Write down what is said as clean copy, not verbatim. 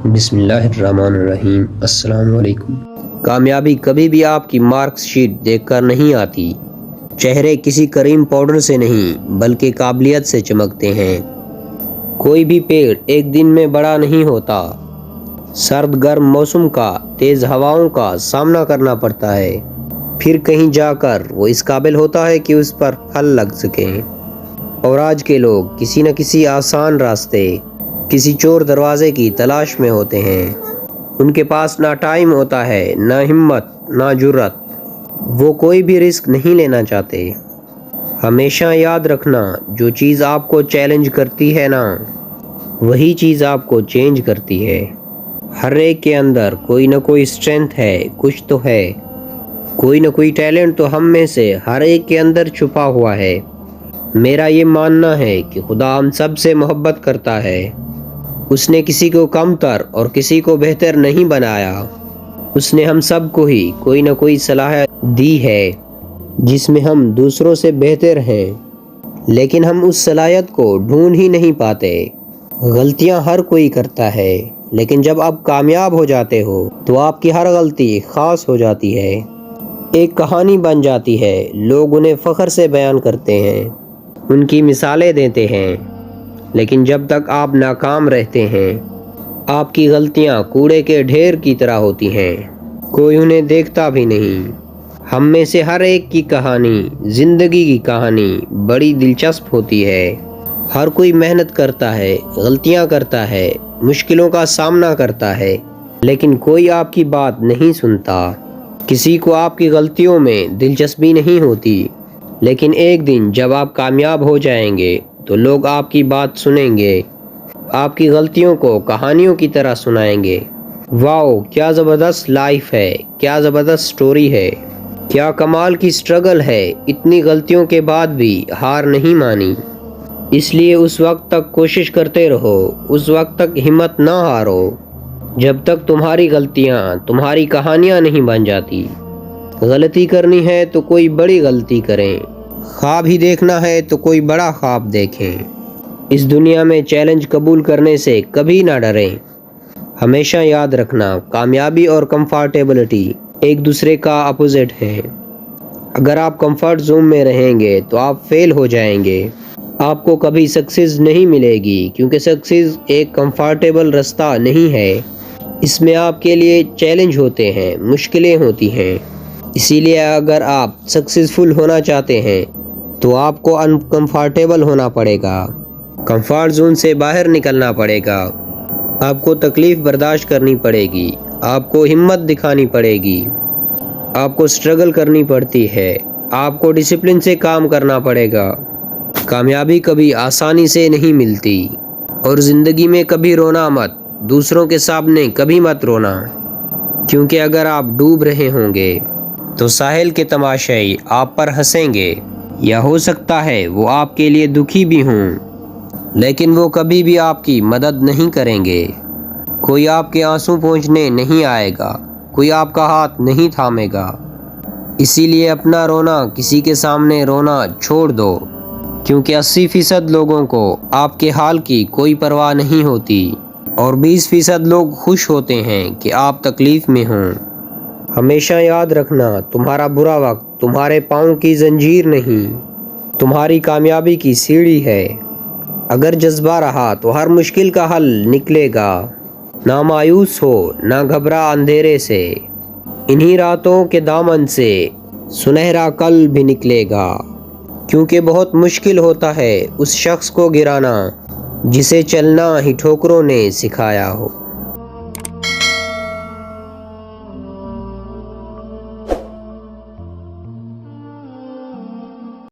بسم اللہ الرحمن الرحیم۔ السلام علیکم۔ کامیابی کبھی بھی آپ کی مارکس شیٹ دیکھ کر نہیں آتی۔ چہرے کسی کریم پاؤڈر سے نہیں بلکہ قابلیت سے چمکتے ہیں۔ کوئی بھی پیڑ ایک دن میں بڑا نہیں ہوتا۔ سرد گرم موسم کا، تیز ہواؤں کا سامنا کرنا پڑتا ہے، پھر کہیں جا کر وہ اس قابل ہوتا ہے کہ اس پر پھل لگ سکیں۔ اور آج کے لوگ کسی نہ کسی آسان راستے، کسی چور دروازے کی تلاش میں ہوتے ہیں۔ ان کے پاس نہ ٹائم ہوتا ہے، نہ ہمت، نہ جرأت۔ وہ کوئی بھی رسک نہیں لینا چاہتے۔ ہمیشہ یاد رکھنا، جو چیز آپ کو چیلنج کرتی ہے نا، وہی چیز آپ کو چینج کرتی ہے۔ ہر ایک کے اندر کوئی نہ کوئی اسٹرینتھ ہے، کچھ تو ہے۔ کوئی نہ کوئی ٹیلنٹ تو ہم میں سے ہر ایک کے اندر چھپا ہوا ہے۔ میرا یہ ماننا ہے کہ خدا ہم سب سے محبت کرتا ہے۔ اس نے کسی کو کم تر اور کسی کو بہتر نہیں بنایا۔ اس نے ہم سب کو ہی کوئی نہ کوئی صلاحیت دی ہے جس میں ہم دوسروں سے بہتر ہیں، لیکن ہم اس صلاحیت کو ڈھونڈ ہی نہیں پاتے۔ غلطیاں ہر کوئی کرتا ہے، لیکن جب آپ کامیاب ہو جاتے ہو تو آپ کی ہر غلطی خاص ہو جاتی ہے، ایک کہانی بن جاتی ہے۔ لوگ انہیں فخر سے بیان کرتے ہیں، ان کی مثالیں دیتے ہیں، لیکن جب تک آپ ناکام رہتے ہیں، آپ کی غلطیاں کوڑے کے ڈھیر کی طرح ہوتی ہیں، کوئی انہیں دیکھتا بھی نہیں۔ ہم میں سے ہر ایک کی کہانی، زندگی کی کہانی بڑی دلچسپ ہوتی ہے۔ ہر کوئی محنت کرتا ہے، غلطیاں کرتا ہے، مشکلوں کا سامنا کرتا ہے، لیکن کوئی آپ کی بات نہیں سنتا۔ کسی کو آپ کی غلطیوں میں دلچسپی نہیں ہوتی، لیکن ایک دن جب آپ کامیاب ہو جائیں گے تو لوگ آپ کی بات سنیں گے، آپ کی غلطیوں کو کہانیوں کی طرح سنائیں گے۔ واو، کیا زبردست لائف ہے، کیا زبردست سٹوری ہے، کیا کمال کی سٹرگل ہے، اتنی غلطیوں کے بعد بھی ہار نہیں مانی۔ اس لیے اس وقت تک کوشش کرتے رہو، اس وقت تک ہمت نہ ہارو، جب تک تمہاری غلطیاں تمہاری کہانیاں نہیں بن جاتی۔ غلطی کرنی ہے تو کوئی بڑی غلطی کریں، خواب ہی دیکھنا ہے تو کوئی بڑا خواب دیکھیں۔ اس دنیا میں چیلنج قبول کرنے سے کبھی نہ ڈریں۔ ہمیشہ یاد رکھنا، کامیابی اور کمفرٹیبلٹی ایک دوسرے کا اپوزٹ ہیں۔ اگر آپ کمفرٹ زون میں رہیں گے تو آپ فیل ہو جائیں گے۔ آپ کو کبھی سکسیس نہیں ملے گی، کیونکہ سکسیس ایک کمفرٹیبل راستہ نہیں ہے۔ اس میں آپ کے لیے چیلنج ہوتے ہیں، مشکلیں ہوتی ہیں۔ اسی لیے اگر آپ سکسیزفل ہونا چاہتے ہیں تو آپ کو انکمفرٹیبل ہونا پڑے گا، کمفرٹ زون سے باہر نکلنا پڑے گا۔ آپ کو تکلیف برداشت کرنی پڑے گی، آپ کو ہمت دکھانی پڑے گی، آپ کو سٹرگل کرنی پڑتی ہے، آپ کو ڈسپلن سے کام کرنا پڑے گا۔ کامیابی کبھی آسانی سے نہیں ملتی، اور زندگی میں کبھی رونا مت، دوسروں کے سامنے کبھی مت رونا، کیونکہ اگر آپ ڈوب رہے ہوں گے تو ساحل کے تماشائی آپ پر ہنسیں گے، یا ہو سکتا ہے وہ آپ کے لیے دکھی بھی ہوں، لیکن وہ کبھی بھی آپ کی مدد نہیں کریں گے۔ کوئی آپ کے آنسو پونچھنے نہیں آئے گا، کوئی آپ کا ہاتھ نہیں تھامے گا۔ اسی لیے اپنا رونا کسی کے سامنے رونا چھوڑ دو، کیونکہ 80% لوگوں کو آپ کے حال کی کوئی پرواہ نہیں ہوتی، اور 20% لوگ خوش ہوتے ہیں کہ آپ تکلیف میں ہوں۔ ہمیشہ یاد رکھنا، تمہارا برا وقت تمہارے پاؤں کی زنجیر نہیں، تمہاری کامیابی کی سیڑھی ہے۔ اگر جذبہ رہا تو ہر مشکل کا حل نکلے گا۔ نہ مایوس ہو، نہ گھبرا اندھیرے سے، انہی راتوں کے دامن سے سنہرا کل بھی نکلے گا، کیونکہ بہت مشکل ہوتا ہے اس شخص کو گرانا جسے چلنا ہی ٹھوکروں نے سکھایا ہو۔